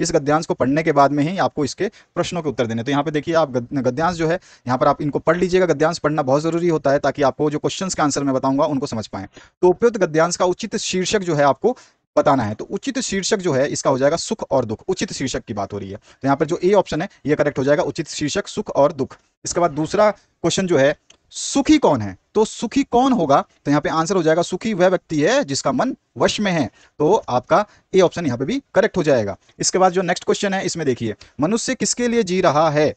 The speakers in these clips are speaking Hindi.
इस गद्यांश को पढ़ने के बाद में ही आपको इसके प्रश्नों के उत्तर देने। तो यहाँ पे देखिए आप गद्यांश जो है यहाँ पर आप इनको पढ़ लीजिएगा। गद्यांश पढ़ना बहुत जरूरी होता है ताकि आपको जो क्वेश्चंस का आंसर मैं बताऊंगा उनको समझ पाएं। तो उपयुक्त गद्यांश का उचित शीर्षक जो है आपको बताना है। तो उचित शीर्षक जो है इसका हो जाएगा सुख और दुख। उचित शीर्षक की बात हो रही है तो यहाँ पर जो ए ऑप्शन है ये करेक्ट हो जाएगा, उचित शीर्षक सुख और दुख। इसके बाद दूसरा क्वेश्चन जो है सुखी कौन है, तो सुखी कौन होगा, तो यहाँ पे आंसर हो जाएगा सुखी वह व्यक्ति है जिसका मन वश में है। तो आपका ए ऑप्शन यहाँ पे भी करेक्ट हो जाएगा। इसके बाद जो नेक्स्ट क्वेश्चन है इसमें देखिए मनुष्य किसके लिए जी रहा है,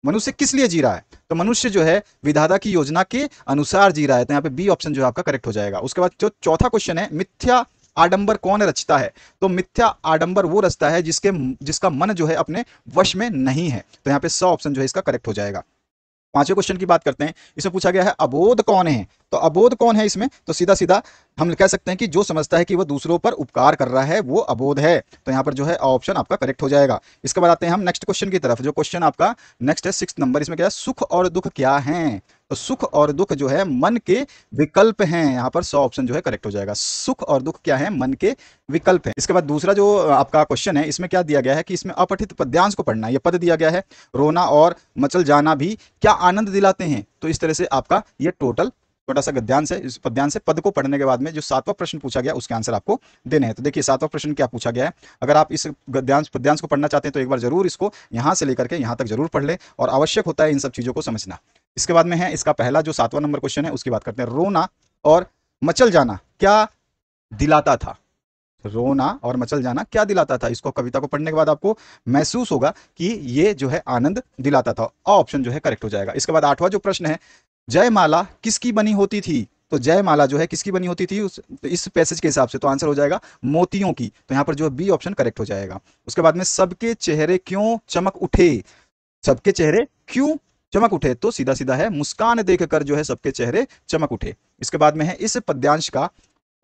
मनुष्य किस लिए जी रहा है, तो मनुष्य जो है विधाता की योजना के अनुसार जी रहा है। तो यहाँ पे बी ऑप्शन जो है आपका करेक्ट हो जाएगा। उसके बाद जो चौथा क्वेश्चन है मिथ्या आडंबर कौन रचता है, तो मिथ्या आडंबर वो रचता है जिसका मन जो है अपने वश में नहीं है। तो यहाँ पे स ऑप्शन जो है इसका करेक्ट हो जाएगा। पांचवें क्वेश्चन की बात करते हैं। इसमें पूछा गया है अबोध कौन है, तो अबोध कौन है इसमें, तो सीधा सीधा हम कह सकते हैं कि जो समझता है कि वह दूसरों पर उपकार कर रहा है वो अबोध है। तो यहाँ पर जो है ऑप्शन आपका करेक्ट हो जाएगा। इसके बाद आते हैं हम नेक्स्ट क्वेश्चन की तरफ। जो क्वेश्चन आपका नेक्स्ट है 6 नंबर। इसमें क्या है सुख और दुख क्या है, तो सुख और दुख जो है मन के विकल्प हैं। यहाँ पर 100 ऑप्शन जो है करेक्ट हो जाएगा। सुख और दुख क्या है, मन के विकल्प हैं। इसके बाद दूसरा जो आपका क्वेश्चन है इसमें क्या दिया गया है कि इसमें अपठित पद्यांश को पढ़ना है। ये पद दिया गया है रोना और मचल जाना भी क्या आनंद दिलाते हैं। तो इस तरह से आपका ये टोटल छोटा सा गद्यांश है। इस पद्यांश से पद को पढ़ने के बाद में जो 7वां प्रश्न पूछा गया उसके आंसर आपको देने हैं। तो देखिए 7वां प्रश्न क्या पूछा गया है। अगर आप इस पद्यांश को पढ़ना चाहते हैं तो एक बार जरूर इसको यहां से लेकर के यहां तक जरूर पढ़ लें और आवश्यक होता है इन सब चीजों को समझना। इसके बाद में है इसका पहला जो 7वां नंबर क्वेश्चन है उसकी बात करते हैं। रोना और मचल जाना क्या दिलाता था, रोना और मचल जाना क्या दिलाता था। इसको कविता को पढ़ने के बाद आपको महसूस होगा कि ये जो है आनंद दिलाता था। ऑप्शन जो है करेक्ट हो जाएगा। इसके बाद 8वां जो प्रश्न है जयमाला किसकी बनी होती थी, तो जयमाला जो है किसकी बनी होती थी तो इस पैसेज के हिसाब से तो आंसर हो जाएगा मोतियों की। तो यहां पर जो बी ऑप्शन करेक्ट हो जाएगा। उसके बाद में सबके चेहरे क्यों चमक उठे, सबके चेहरे क्यों चमक उठे, तो सीधा सीधा है मुस्कान देखकर जो है सबके चेहरे चमक उठे। इसके बाद में है इस पद्यांश का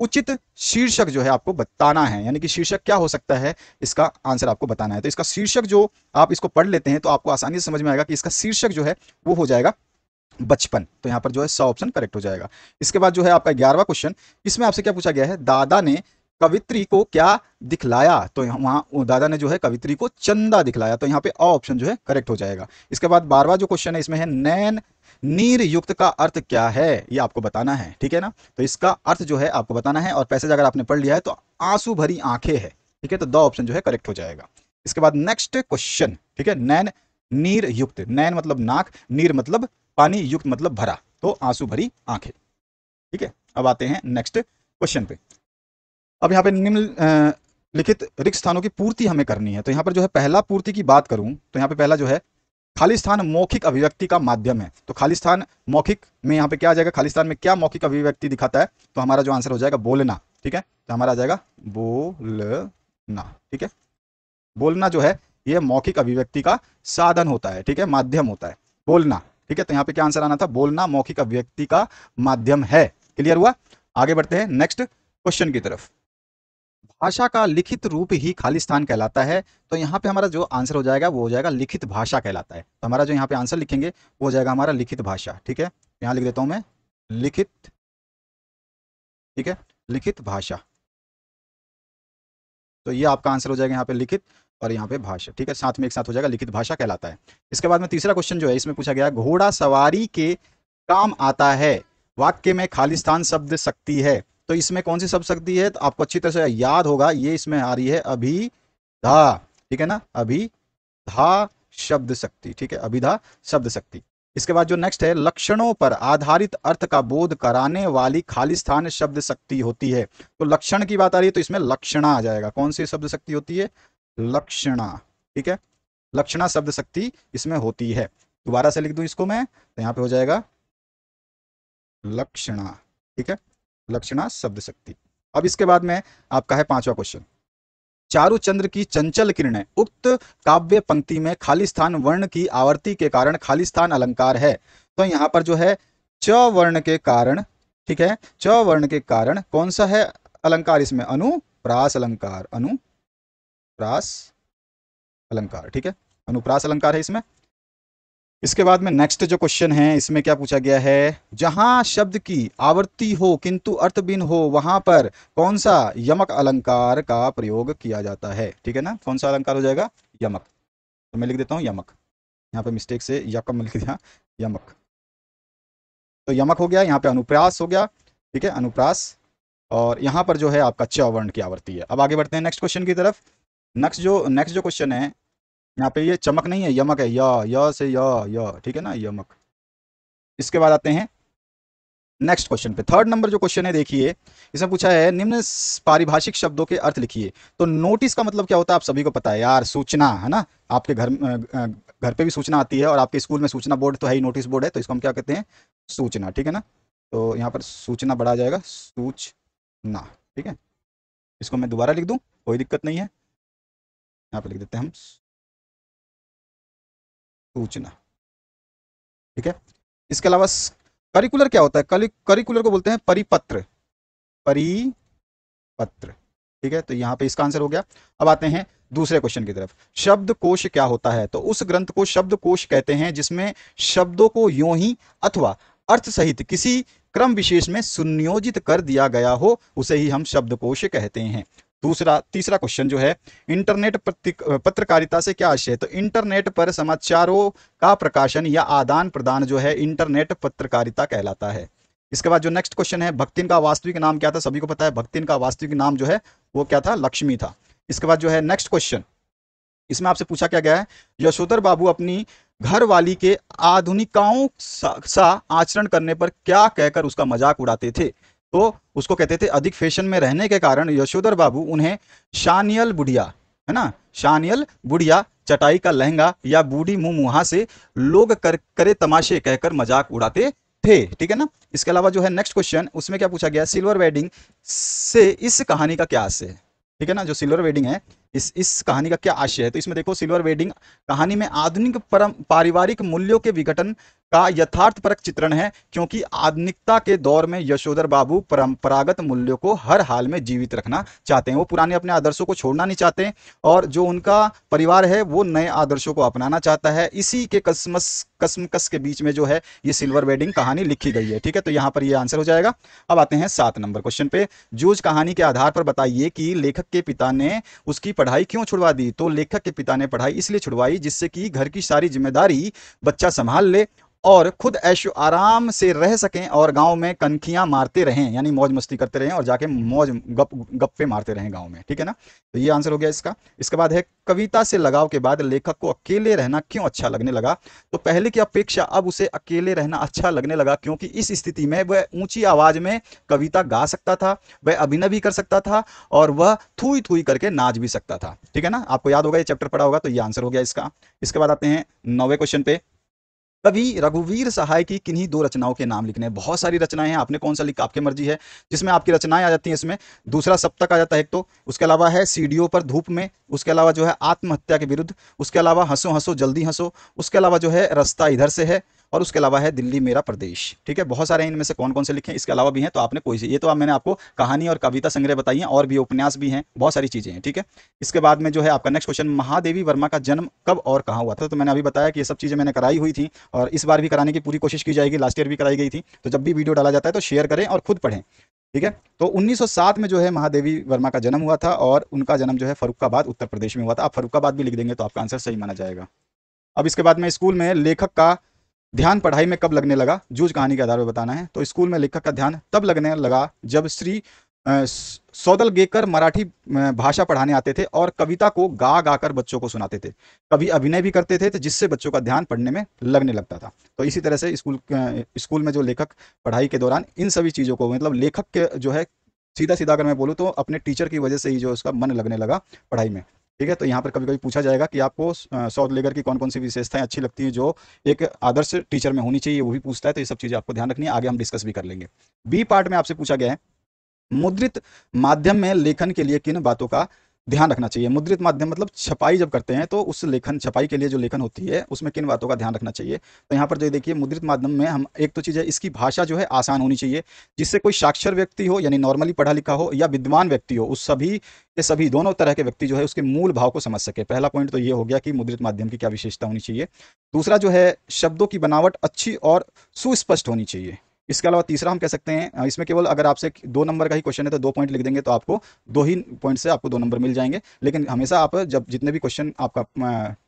उचित शीर्षक जो है आपको बताना है, यानी कि शीर्षक क्या हो सकता है इसका आंसर आपको बताना है। तो इसका शीर्षक जो आप इसको पढ़ लेते हैं तो आपको आसानी से समझ में आएगा कि इसका शीर्षक जो है वो हो जाएगा बचपन। तो यहां पर जो है 100 ऑप्शन करेक्ट हो जाएगा। इसके बाद जो है आपका 11वां क्वेश्चन। इसमें आपसे क्या पूछा गया है दादा ने कवित्री को क्या दिखलाया, तो वहां दादा ने जो है कवित्री को चंदा दिखलाया। तो यहाँ पे ऑप्शन जो है करेक्ट हो जाएगा। इसके बाद 12वां जो क्वेश्चन है इसमें है नैन नीर युक्त का अर्थ क्या है, ये आपको बताना है, ठीक है ना। तो इसका अर्थ जो है आपको बताना है और पैसेज अगर आपने पढ़ लिया है तो आंसू भरी आंखें है, ठीक है। तो द ऑप्शन जो है करेक्ट हो जाएगा। इसके बाद नेक्स्ट क्वेश्चन, ठीक है। नैन नीर युक्त, नैन मतलब नाक, नीर मतलब पानी, युक्त मतलब भरा, तो आंसू भरी आंखें, ठीक है। अब आते हैं नेक्स्ट क्वेश्चन पे। अब यहाँ पे निम्नलिखित रिक्त स्थानों की पूर्ति हमें करनी है। तो यहाँ पर जो है पहला पूर्ति की बात करूं तो यहाँ पे पहला जो है खाली स्थान मौखिक अभिव्यक्ति का माध्यम है। तो खाली स्थान मौखिक में यहाँ पे क्या आ जाएगा, खाली स्थान में क्या मौखिक अभिव्यक्ति दिखाता है, तो हमारा जो आंसर हो जाएगा बोलना, ठीक है। तो हमारा आ जाएगा बोलना, ठीक है। बोलना जो है ये मौखिक अभिव्यक्ति का साधन होता है, ठीक है, माध्यम होता है बोलना, ठीक है। तो यहाँ पे क्या आंसर आना था, बोलना मौखिक अभिव्यक्ति का माध्यम है। क्लियर हुआ। आगे बढ़ते हैं नेक्स्ट क्वेश्चन की तरफ। भाषा का लिखित रूप ही खालिस्तान कहलाता है। तो यहाँ पे हमारा जो आंसर हो जाएगा वो हो जाएगा लिखित भाषा कहलाता है। तो हमारा जो यहाँ पे आंसर लिखेंगे वो हो जाएगा हमारा लिखित भाषा, ठीक है। यहाँ लिख देता हूं मैं लिखित, ठीक है, लिखित भाषा। तो ये आपका आंसर हो जाएगा यहाँ पे लिखित और यहाँ पे भाषा, ठीक है, साथ में एक साथ हो जाएगा लिखित भाषा कहलाता है। इसके बाद में तीसरा क्वेश्चन जो है इसमें पूछा गया घोड़ा सवारी के काम आता है, वाक्य में खालिस्तान शब्द शक्ति है। तो इसमें कौन सी शब्द शक्ति है, तो आपको अच्छी तरह से याद होगा, ये इसमें आ रही है अभिधा, ठीक है ना, अभिधा शब्द शक्ति, ठीक है, अभिधा शब्द शक्ति। इसके बाद जो नेक्स्ट है लक्षणों पर आधारित अर्थ का बोध कराने वाली खालिस्तान शब्द शक्ति होती है। तो लक्षण की बात आ रही है तो इसमें लक्षणा आ जाएगा। कौन सी शब्द शक्ति होती है, लक्षणा, ठीक है, लक्षणा शब्द शक्ति इसमें होती है। दोबारा से लिख दूं इसको मैं, तो यहाँ पे हो जाएगा लक्षणा, ठीक है, लक्षणा शब्द शक्ति। अब इसके बाद में आपका है पांचवा क्वेश्चन। चारुचंद्र की चंचल किरणें उक्त काव्य पंक्ति में खालिस्तान वर्ण की आवर्ती के कारण खालिस्तान अलंकार है। तो यहां पर जो है च वर्ण के कारण, ठीक है, च वर्ण के कारण कौन सा है अलंकार, इसमें अनुप्रास अलंकार, अनुप्रास अलंकार, ठीक है, अनुप्रास अलंकार है इसमें। इसके बाद में नेक्स्ट जो क्वेश्चन है इसमें क्या पूछा गया है, जहां शब्द की आवृत्ति हो किंतु अर्थहीन हो वहां पर कौन सा यमक अलंकार का प्रयोग किया जाता है। ठीक है ना, कौन सा अलंकार हो जाएगा, यमक। तो मैं लिख देता हूं यमक, यहाँ पे मिस्टेक से यकम लिख दिया, यमक। तो यमक हो गया, यहाँ पे अनुप्रास हो गया। ठीक है, अनुप्रास। और यहाँ पर जो है आपका च वर्ण की आवृत्ति है। अब आगे बढ़ते हैं नेक्स्ट क्वेश्चन की तरफ। नेक्स्ट जो क्वेश्चन है, यहाँ पे ये चमक नहीं है, यमक है, य से य, ठीक है ना, यमक। इसके बाद आते हैं नेक्स्ट क्वेश्चन पे। थर्ड नंबर जो क्वेश्चन है देखिए, इसमें पूछा है निम्न पारिभाषिक शब्दों के अर्थ लिखिए। तो नोटिस का मतलब क्या होता है आप सभी को पता है यार, सूचना है ना। आपके घर पे भी सूचना आती है और आपके स्कूल में सूचना बोर्ड तो है ही, नोटिस बोर्ड है, तो इसको हम क्या कहते हैं, सूचना। ठीक है ना, तो यहाँ पर सूचना बढ़ा जाएगा, सूचना। ठीक है, इसको मैं दोबारा लिख दूं, कोई दिक्कत नहीं है, यहाँ पे लिख देते हैं हम सूचना। ठीक है, इसके अलावा करिकुलर क्या होता है, करिकुलर को बोलते हैं परिपत्र, परिपत्र। ठीक है, तो यहाँ पे इसका आंसर हो गया। अब आते हैं दूसरे क्वेश्चन की तरफ। शब्दकोश क्या होता है, तो उस ग्रंथ को शब्दकोश कहते हैं जिसमें शब्दों को यों ही अथवा अर्थ सहित किसी क्रम विशेष में सुनियोजित कर दिया गया हो, उसे ही हम शब्दकोश कहते हैं। तीसरा क्वेश्चन जो है, इंटरनेट पत्रकारिता से क्या आशय है, तो इंटरनेट पर समाचारों का प्रकाशन या आदान प्रदान जो है इंटरनेट पत्रकारिता कहलाता है। इसके बाद जो नेक्स्ट क्वेश्चन है, भक्तिन का वास्तविक नाम क्या था, सभी को पता है भक्तिन का वास्तविक नाम जो है वो क्या था, लक्ष्मी था। इसके बाद जो है नेक्स्ट क्वेश्चन, इसमें आपसे पूछा क्या गया है, यशोधर बाबू अपनी घरवाली के आधुनिकाओं सा आचरण करने पर क्या कहकर उसका मजाक उड़ाते थे, तो उसको कहते थे अधिक फैशन में रहने के कारण यशोधर बाबू उन्हें शानियल बुढ़िया, है ना, शानियल बुढ़िया, चटाई का लहंगा या बूढ़ी मुंह मुहा से लोग करे तमाशे कहकर मजाक उड़ाते थे। ठीक है ना, इसके अलावा जो है नेक्स्ट क्वेश्चन, उसमें क्या पूछा गया, सिल्वर वेडिंग से इस कहानी का क्या आशय है। ठीक है ना, जो सिल्वर वेडिंग है इस कहानी का क्या आशय है, तो इसमें देखो सिल्वर वेडिंग कहानी में आधुनिक पारिवारिक मूल्यों के विघटन का यथार्थपरक चित्रण है, क्योंकि आधुनिकता के दौर में यशोधर बाबू परंपरागत मूल्यों को हर हाल में जीवित रखना चाहते हैं। वो पुराने अपने आदर्शों को छोड़ना नहीं चाहते और जो उनका परिवार है वो नए आदर्शों को अपनाना चाहता है। इसी के कसमकस के बीच में जो है ये सिल्वर वेडिंग कहानी लिखी गई है। ठीक है, तो यहाँ पर ये आंसर हो जाएगा। अब आते हैं 7 नंबर क्वेश्चन पे। जूझ कहानी के आधार पर बताइए कि लेखक के पिता ने उसकी पढ़ाई क्यों छुड़वा दी, तो लेखक के पिता ने पढ़ाई इसलिए छुड़वाई जिससे कि घर की सारी जिम्मेदारी बच्चा संभाल ले और खुद ऐशो आराम से रह सकें और गांव में कनखियां मारते रहें, यानी मौज मस्ती करते रहें और जाके मौज गप्पे मारते रहें गांव में। ठीक है ना, तो ये आंसर हो गया इसका। इसके बाद है कविता से लगाव के बाद लेखक को अकेले रहना क्यों अच्छा लगने लगा, तो पहले की अपेक्षा अब उसे अकेले रहना अच्छा लगने लगा क्योंकि इस स्थिति में वह ऊंची आवाज में कविता गा सकता था, वह अभिनय भी कर सकता था और वह थूई थूई करके नाच भी सकता था। ठीक है ना, आपको याद होगा, ये चैप्टर पढ़ा होगा, तो ये आंसर हो गया इसका। इसके बाद आते हैं 9वें क्वेश्चन पे। कवि रघुवीर सहाय की किन्हीं 2 रचनाओं के नाम लिखने हैं। बहुत सारी रचनाएं हैं, आपने कौन सा लिखा आपकी मर्जी है, जिसमें आपकी रचनाएं आ जाती हैं। इसमें दूसरा सप्तक आ जाता है एक तो, उसके अलावा है सीढ़ियों पर धूप में, उसके अलावा जो है आत्महत्या के विरुद्ध, उसके अलावा हंसो हंसो जल्दी हंसो, उसके अलावा जो है रास्ता इधर से है और उसके अलावा है दिल्ली मेरा प्रदेश। ठीक है, बहुत सारे हैं, इनमें से कौन कौन से लिखे हैं इसके अलावा भी हैं, तो आपने कोई से, ये तो मैंने आपको कहानी और कविता संग्रह बताई है, और भी उपन्यास भी हैं, बहुत सारी चीजें हैं। ठीक है, इसके बाद में जो है आपका नेक्स्ट क्वेश्चन, महादेवी वर्मा का जन्म कब और कहाँ हुआ था, तो मैंने अभी बताया कि ये सब चीजें मैंने कराई हुई थी और इस बार भी कराने की पूरी कोशिश की जाएगी, लास्ट ईयर भी कराई गई थी। तो जब भी वीडियो डाला जाता है तो शेयर करें और खुद पढ़ें। ठीक है, तो 1907 में जो है महादेवी वर्मा का जन्म हुआ था और उनका जन्म जो है फर्रुखाबाद उत्तर प्रदेश में हुआ था। आप फर्रुखाबाद भी लिख देंगे तो आपका आंसर सही माना जाएगा। अब इसके बाद में स्कूल में लेखक का ध्यान पढ़ाई में कब लगने लगा, जूझ कहानी के आधार पर बताना है। तो स्कूल में लेखक का ध्यान तब लगने लगा जब श्री सौदलगेकर मराठी भाषा पढ़ाने आते थे और कविता को गा गा कर बच्चों को सुनाते थे। कभी अभिनय भी करते थे, तो जिससे बच्चों का ध्यान पढ़ने में लगने लगता था। तो इसी तरह से स्कूल में जो लेखक पढ़ाई के दौरान इन सभी चीज़ों को, मतलब लेखक के जो है सीधा सीधा अगर मैं बोलूँ तो अपने टीचर की वजह से ही जो उसका मन लगने लगा पढ़ाई में। ठीक है, तो यहाँ पर कभी कभी पूछा जाएगा कि आपको सौदलेगर की कौन कौन सी विशेषताएं अच्छी लगती हैं जो एक आदर्श टीचर में होनी चाहिए, वो भी पूछता है। तो ये सब चीज़ें आपको ध्यान रखनी है, आगे हम डिस्कस भी कर लेंगे। बी पार्ट में आपसे पूछा गया है, मुद्रित माध्यम में लेखन के लिए किन बातों का ध्यान रखना चाहिए। मुद्रित माध्यम मतलब छपाई जब करते हैं तो उस लेखन, छपाई के लिए जो लेखन होती है उसमें किन बातों का ध्यान रखना चाहिए। तो यहाँ पर जो देखिए मुद्रित माध्यम में हम, एक तो चीज़ है इसकी भाषा जो है आसान होनी चाहिए, जिससे कोई साक्षर व्यक्ति हो यानी नॉर्मली पढ़ा लिखा हो या विद्वान व्यक्ति हो, उस सभी के सभी दोनों तरह के व्यक्ति जो है उसके मूल भाव को समझ सके। पहला पॉइंट तो ये हो गया कि मुद्रित माध्यम की क्या विशेषता होनी चाहिए। दूसरा जो है शब्दों की बनावट अच्छी और सुस्पष्ट होनी चाहिए। इसके अलावा तीसरा हम कह सकते हैं, इसमें केवल अगर आपसे 2 नंबर का ही क्वेश्चन है तो 2 पॉइंट लिख देंगे तो आपको 2 ही पॉइंट से आपको 2 नंबर मिल जाएंगे। लेकिन हमेशा आप जब जितने भी क्वेश्चन आपका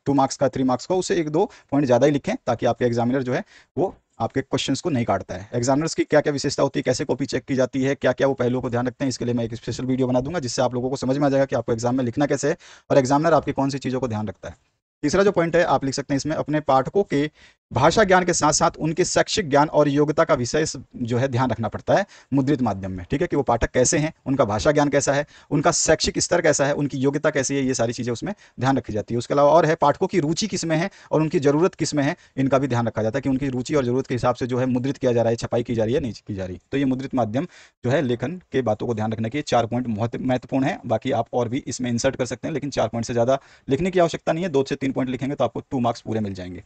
2 मार्क्स का 3 मार्क्स का, उससे 1-2 पॉइंट ज़्यादा ही लिखें, ताकि आपके एग्जामिनर जो है वो आपके क्वेश्चंस को नहीं काटता है। एग्जामिनर्स की क्या क्या विशेषता होती है, कैसे कॉपी चेक की जाती है, क्या क्या वो पहलुओं को ध्यान रखते हैं, इसके लिए मैं एक स्पेशल वीडियो बना दूंगा, जिससे आप लोगों को समझ में आ जाएगा कि आपको एग्जाम में लिखना कैसे है और एग्जामिनर आपकी कौन सी चीज़ों को ध्यान रखता है। तीसरा जो पॉइंट है आप लिख सकते हैं इसमें, अपने पाठकों के भाषा ज्ञान के साथ साथ उनके शैक्षिक ज्ञान और योग्यता का विषय जो है ध्यान रखना पड़ता है मुद्रित माध्यम में। ठीक है, कि वो पाठक कैसे हैं, उनका भाषा ज्ञान कैसा है, उनका शैक्षिक स्तर कैसा है, उनकी योग्यता कैसी है, ये सारी चीज़ें उसमें ध्यान रखी जाती है। उसके अलावा और है पाठकों की रुचि किस में है और उनकी ज़रूरत किस में है, इनका भी ध्यान रखा जाता है कि उनकी रुचि और ज़रूरत के हिसाब से जो है मुद्रित किया जा रहा है, छपाई की जा रही है, नहीं की जा रही। तो ये मुद्रित माध्यम जो है लेखन के बातों को ध्यान रखने के 4 पॉइंट बहुत महत्वपूर्ण है। बाकी आप और भी इसमें इंसर्ट कर सकते हैं, लेकिन 4 पॉइंट से ज़्यादा लिखने की आवश्यकता नहीं है। 2 से 3 पॉइंट लिखेंगे तो आपको 2 मार्क्स पूरे मिल जाएंगे।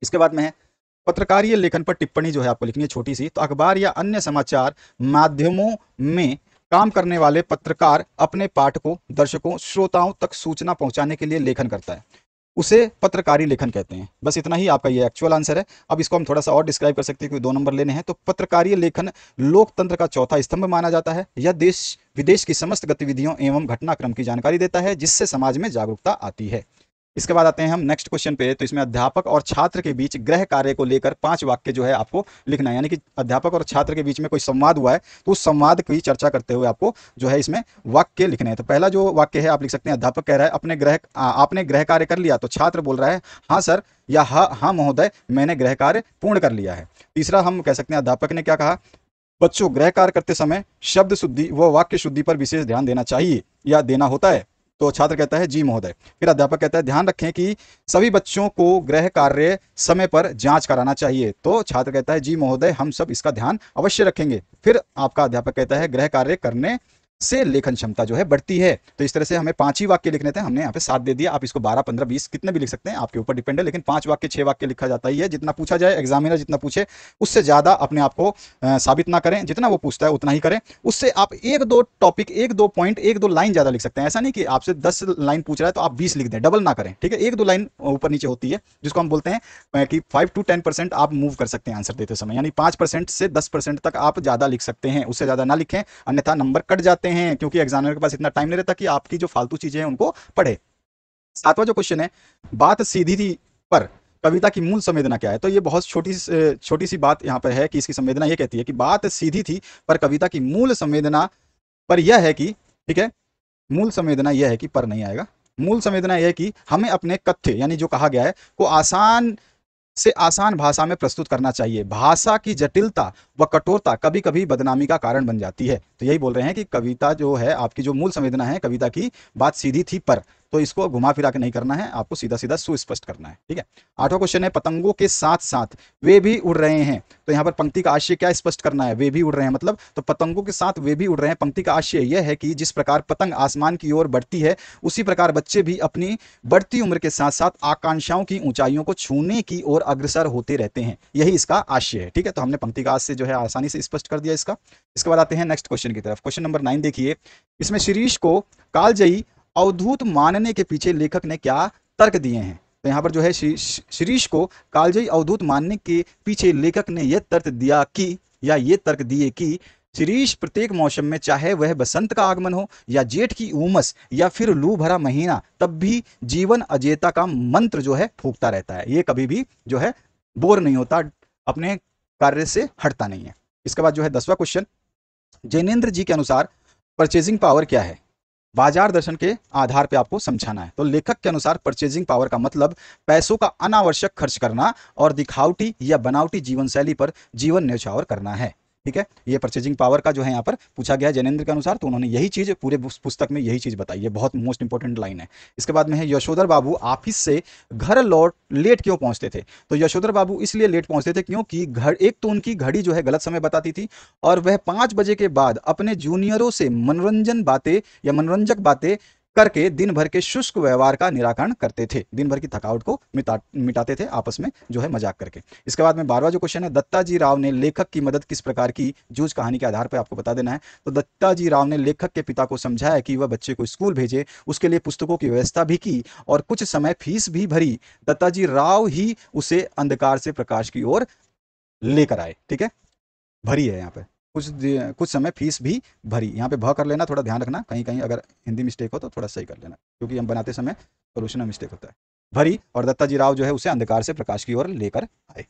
इसके बाद में है पत्रकारीय लेखन पर टिप्पणी जो है आपको लिखनी है छोटी सी। तो अखबार या अन्य समाचार माध्यमों में काम करने वाले पत्रकार अपने पाठकों, दर्शकों, श्रोताओं तक सूचना पहुंचाने के लिए लेखन करता है, उसे पत्रकारी लेखन कहते हैं। बस इतना ही आपका ये एक्चुअल आंसर है। अब इसको हम थोड़ा सा और डिस्क्राइब कर सकते हैं, क्योंकि 2 नंबर लेने हैं। तो पत्रकारीय लेखन लोकतंत्र का चौथा स्तंभ माना जाता है। यह देश विदेश की समस्त गतिविधियों एवं घटनाक्रम की जानकारी देता है, जिससे समाज में जागरूकता आती है। इसके बाद आते हैं हम नेक्स्ट क्वेश्चन पे। तो इसमें अध्यापक और छात्र के बीच गृह कार्य को लेकर 5 वाक्य जो है आपको लिखना है, यानी कि अध्यापक और छात्र के बीच में कोई संवाद हुआ है तो उस संवाद की चर्चा करते हुए आपको जो है इसमें वाक्य लिखने हैं। तो पहला जो वाक्य है आप लिख सकते हैं, अध्यापक कह रहा है आपने गृह कार्य कर लिया। तो छात्र बोल रहा है हाँ सर, या हाँ महोदय, मैंने गृह कार्य पूर्ण कर लिया है। तीसरा हम कह सकते हैं अध्यापक ने क्या कहा, बच्चों गृह कार्य करते समय शब्द शुद्धि व वाक्य शुद्धि पर विशेष ध्यान देना चाहिए या देना होता है। तो छात्र कहता है जी महोदय। फिर अध्यापक कहता है ध्यान रखें कि सभी बच्चों को गृह कार्य समय पर जांच कराना चाहिए। तो छात्र कहता है जी महोदय, हम सब इसका ध्यान अवश्य रखेंगे। फिर आपका अध्यापक कहता है गृह कार्य करने से लेखन क्षमता जो है बढ़ती है। तो इस तरह से हमें 5 ही वाक्य लिखने थे, हमने यहाँ पे 7 दे दिया। आप इसको 12, 15, 20 कितने भी लिख सकते हैं, आपके ऊपर डिपेंड है। लेकिन 5 वाक्य 6 वाक्य लिखा जाता ही है। जितना पूछा जाए, एग्जामिनर जितना पूछे उससे ज़्यादा अपने आप को साबित ना करें, जितना वो पूछता है उतना ही करें। उससे आप 1-2 टॉपिक, 1-2 पॉइंट, 1-2 लाइन ज़्यादा लिख सकते हैं। ऐसा नहीं कि आपसे 10 लाइन पूछ रहा है तो आप 20 लिख दें, डबल ना करें। ठीक है, 1-2 लाइन ऊपर नीचे होती है, जिसको हम बोलते हैं कि 5 to 10% आप मूव कर सकते हैं आंसर देते समय, यानी 5% से 10% तक आप ज़्यादा लिख सकते हैं, उससे ज़्यादा ना लिखें, अन्यथा नंबर कट जाते हैं, क्योंकि एग्जामिनर के पास इतना टाइम नहीं रहता कि आपकी जो फालतू चीजें हैं उनको पढ़े। 7वां जो क्वेश्चन है, बात सीधी थी पर कविता की मूल संवेदना क्या है। तो ये बहुत छोटी सी बात यहाँ पर है कि इसकी संवेदना ये कहती है कि बात सीधी थी पर कविता की मूल संवेदना पर यह है कि, ठीक है, मूल संवेदना यह है कि, पर नहीं आएगा, मूल संवेदना यह है कि हमें अपने कथ्य यानी जो कहा गया है को आसान से आसान भाषा में प्रस्तुत करना चाहिए। भाषा की जटिलता व कठोरता कभी कभी बदनामी का कारण बन जाती है। तो यही बोल रहे हैं कि कविता जो है आपकी जो मूल संवेदना है कविता की, बात सीधी थी पर, तो इसको घुमा फिरा के नहीं करना है, आपको सीधा सीधा सुस्पष्ट करना है। ठीक है, 8वां क्वेश्चन है, पतंगों के साथ साथ वे भी उड़ रहे हैं। तो यहाँ पर पंक्ति का आशय क्या स्पष्ट करना है, वे भी उड़ रहे हैं मतलब, तो पतंगों के साथ वे भी उड़ रहे हैं, पंक्ति का आशय यह है कि जिस प्रकार पतंग आसमान की ओर बढ़ती है, उसी प्रकार बच्चे भी अपनी बढ़ती उम्र के साथ साथ आकांक्षाओं की ऊंचाइयों को छूने की ओर अग्रसर होते रहते हैं, यही इसका आशय है। ठीक है, तो हमने पंक्ति का आशय जो है आसानी से स्पष्ट कर दिया इसका। इसके बाद आते हैं नेक्स्ट क्वेश्चन की तरफ। क्वेश्चन नंबर 9 देखिए, इसमें शिरीष को कालजयी अवधूत मानने के पीछे लेखक ने क्या तर्क दिए हैं। तो यहाँ पर जो है शिरीष को कालजयी अवधूत मानने के पीछे लेखक ने यह तर्क दिया कि, या ये तर्क दिए कि शिरीष प्रत्येक मौसम में, चाहे वह बसंत का आगमन हो या जेठ की उमस या फिर लू भरा महीना, तब भी जीवन अजेयता का मंत्र जो है फूंकता रहता है। ये कभी भी जो है बोर नहीं होता, अपने कार्य से हटता नहीं है। इसके बाद जो है 10वां क्वेश्चन, जैनेन्द्र जी के अनुसार परचेजिंग पावर क्या है। बाजार दर्शन के आधार पे आपको समझाना है। तो लेखक के अनुसार परचेजिंग पावर का मतलब पैसों का अनावश्यक खर्च करना और दिखावटी या बनावटी जीवन शैली पर जीवन न्यौछावर करना है। ठीक है, ये परचेजिंग पावर का जो है यहाँ पर पूछा गया है जैनेन्द्र के अनुसार, तो उन्होंने यही चीज पूरे पुस्तक में यही चीज बताई है, बहुत मोस्ट इंपॉर्टेंट लाइन है। इसके बाद में है, यशोधर बाबू ऑफिस से घर लौट लेट क्यों पहुंचते थे। तो यशोधर बाबू इसलिए लेट पहुंचते थे क्योंकि एक तो उनकी घड़ी जो है गलत समय बताती थी, और वह 5 बजे के बाद अपने जूनियरों से मनोरंजक बातें करके दिन भर के शुष्क व्यवहार का निराकरण करते थे। दिन भर की थकावट को मिटाते थे आपस में जो है मजाक करके। इसके बाद में 12वां जो क्वेश्चन है, दत्ताजी राव ने लेखक की मदद किस प्रकार की? जूझ कहानी के आधार पर आपको बता देना है। तो दत्ताजी राव ने लेखक के पिता को समझाया कि वह बच्चे को स्कूल भेजे, उसके लिए पुस्तकों की व्यवस्था भी की और कुछ समय फीस भी भरी। दत्ताजी राव ही उसे अंधकार से प्रकाश की ओर लेकर आए। ठीक है, भरी है यहाँ पे, कुछ समय फीस भी भरी। यहाँ पे भ कर लेना, थोड़ा ध्यान रखना, कहीं कहीं अगर हिंदी मिस्टेक हो तो थोड़ा सही कर लेना, क्योंकि हम बनाते समय सोल्यूशन में मिस्टेक होता है। भरी, और दत्ताजी राव जो है उसे अंधकार से प्रकाश की ओर लेकर आए।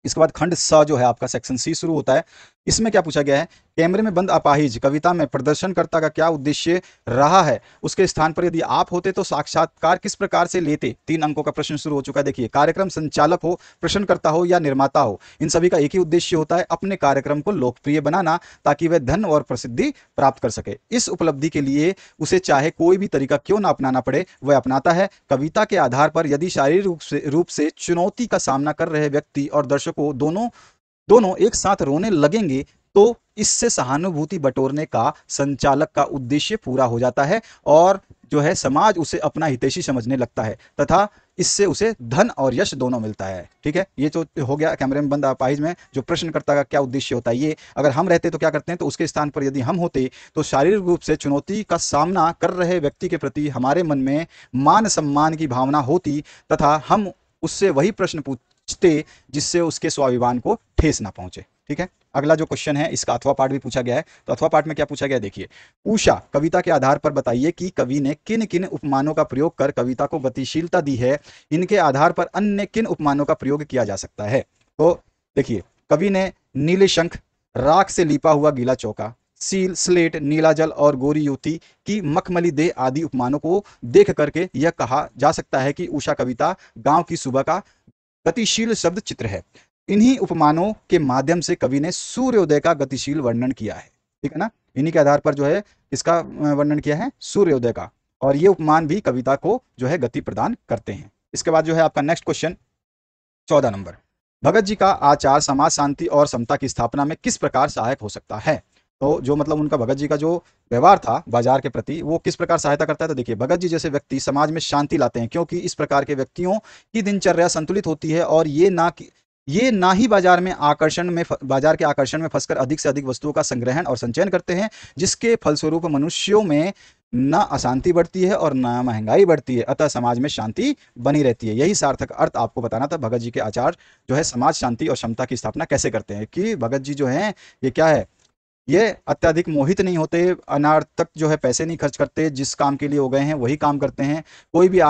इसके बाद खंड स जो है आपका सेक्शन सी शुरू होता है। इसमें क्या पूछा गया है? कैमरे में बंद अपाहिज कविता में प्रदर्शनकर्ता का क्या उद्देश्य रहा है? उसके स्थान पर यदि आप होते तो साक्षात्कार किस प्रकार से लेते? 3 अंकों का प्रश्न शुरू हो चुका है। देखिए, कार्यक्रम संचालक हो, प्रश्नकर्ता हो या निर्माता हो, इन सभी का एक ही उद्देश्य होता है, अपने कार्यक्रम को लोकप्रिय बनाना, ताकि वह धन और प्रसिद्धि प्राप्त कर सके। इस उपलब्धि के लिए उसे चाहे कोई भी तरीका क्यों ना अपनाना पड़े, वह अपनाता है। कविता के आधार पर यदि शारीरिक रूप से चुनौती का सामना कर रहे व्यक्ति और दर्शकों दोनों दोनों एक साथ रोने लगेंगे तो इससे सहानुभूति बटोरने का संचालक का उद्देश्य पूरा हो जाता है और जो है समाज उसे अपना हितैषी समझने लगता है तथा इससे उसे धन और यश दोनों मिलता है। ठीक है, ये तो हो गया कैमरे में बंद अपाहिज में जो प्रश्नकर्ता का क्या उद्देश्य होता है। ये अगर हम रहते तो क्या करते हैं, तो उसके स्थान पर यदि हम होते तो शारीरिक रूप से चुनौती का सामना कर रहे व्यक्ति के प्रति हमारे मन में मान सम्मान की भावना होती तथा हम उससे वही प्रश्न पूछते जिससे उसके स्वाभिमान को ठेस ना पहुंचे। ठीक है, अगला जो क्वेश्चन है इसका अथवा पाठ भी पूछा गया है। तो अथवा पाठ में क्या पूछा गया है, देखिए, उषा कविता के आधार पर बताइए कि कवि ने किन किन उपमानों का प्रयोग कर कविता को गतिशीलता दी है। इनके आधार पर अन्य किन उपमानों का प्रयोग किया जा सकता है? तो देखिए, कवि ने नीले शंख, राख से लिपा हुआ गीला चौका, सील, स्लेट, नीला जल और गोरी युवती की मखमली देह आदि उपमानों को देख करके यह कहा जा सकता है कि उषा कविता गांव की सुबह का गतिशील शब्द चित्र है। इन्हीं उपमानों के माध्यम से कवि ने सूर्योदय का गतिशील वर्णन किया है। ठीक है ना, इन्हीं के आधार पर जो है इसका वर्णन किया है सूर्योदय का, और ये उपमान भी कविता को जो है गति प्रदान करते हैं। इसके बाद जो है आपका next question 14 number, Bhagat ji का आचार समाज शांति और समता की स्थापना में किस प्रकार सहायक हो सकता है? तो जो मतलब उनका भगत जी का जो व्यवहार था बाजार के प्रति वो किस प्रकार सहायता करता है? तो देखिए, भगत जी जैसे व्यक्ति समाज में शांति लाते हैं, क्योंकि इस प्रकार के व्यक्तियों की दिनचर्या संतुलित होती है और ये ना ही बाजार के आकर्षण में फंसकर अधिक से अधिक वस्तुओं का संग्रहण और संचयन करते हैं, जिसके फलस्वरूप मनुष्यों में न अशांति बढ़ती है और न महंगाई बढ़ती है, अतः समाज में शांति बनी रहती है। यही सार्थक अर्थ आपको बताना था भगत जी के आचार जो है समाज शांति और समता की स्थापना कैसे करते हैं, कि भगत जी जो हैं ये क्या है, ये अत्यधिक मोहित नहीं होते, अनार्थक जो है पैसे नहीं खर्च करते, जिस काम के लिए हो गए हैं वही काम करते हैं, कोई भी